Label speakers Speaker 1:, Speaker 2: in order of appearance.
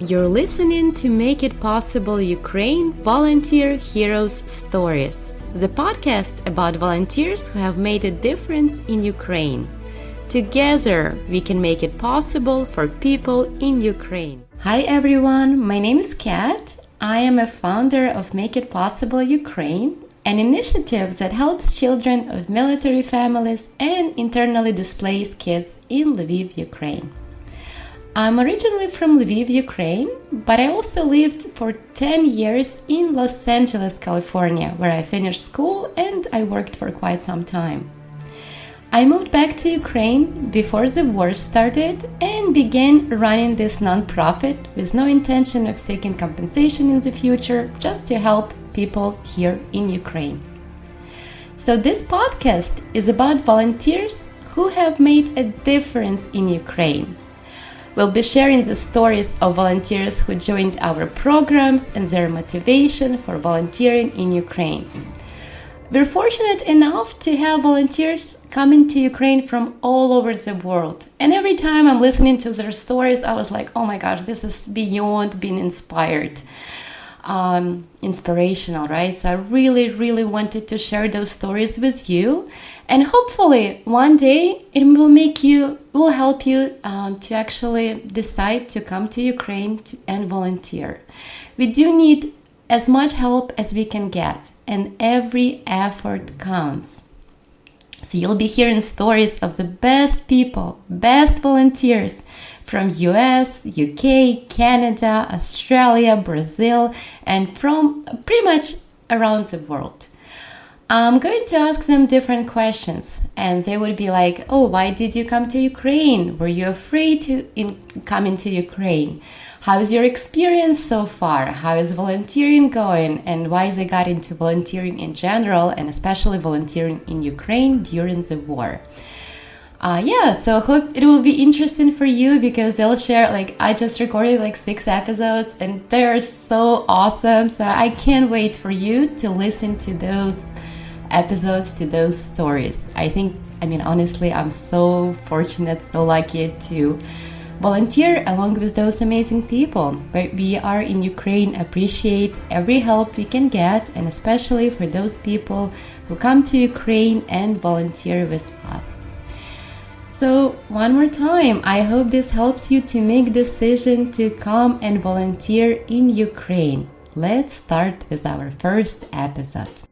Speaker 1: You're listening to Make It Possible Ukraine Volunteer Heroes Stories, the podcast about volunteers who have made a difference in Ukraine. Together, we can make it possible for people in Ukraine. Hi everyone, my name is Kat. I am a founder of Make It Possible Ukraine, an initiative that helps children of military families and internally displaced kids in Lviv, Ukraine. I'm originally from Lviv, Ukraine, but I also lived for 10 years in Los Angeles, California, where I finished school and I worked for quite some time. I moved back to Ukraine before the war started and began running this nonprofit with no intention of seeking compensation in the future, just to help people here in Ukraine. So this podcast is about volunteers who have made a difference in Ukraine. We'll be sharing the stories of volunteers who joined our programs and their motivation for volunteering in Ukraine. We're fortunate enough to have volunteers coming to Ukraine from all over the world. And every time I'm listening to their stories, I was like, oh my gosh, this is beyond being inspired. Inspirational, right? So I really wanted to share those stories with you, and hopefully one day it will help you to actually decide to come to Ukraine and volunteer. We do need as much help as we can get, and every effort counts. So you'll be hearing stories of the best people, best volunteers from US, UK, Canada, Australia, Brazil, and from pretty much around the world. I'm going to ask them different questions, and they would be like, oh, why did you come to Ukraine? Were you afraid to come into Ukraine? How is your experience so far? How is volunteering going? And why they got into volunteering in general, and especially volunteering in Ukraine during the war. So I hope it will be interesting for you, because they'll share, I just recorded 6 episodes and they're so awesome. So I can't wait for you to listen to those episodes, to those stories. Honestly, I'm so fortunate, so lucky to volunteer along with those amazing people. But we are in Ukraine, appreciate every help we can get, and especially for those people who come to Ukraine and volunteer with us. So one more time, I hope this helps you to make decision to come and volunteer in Ukraine. Let's start with our first episode.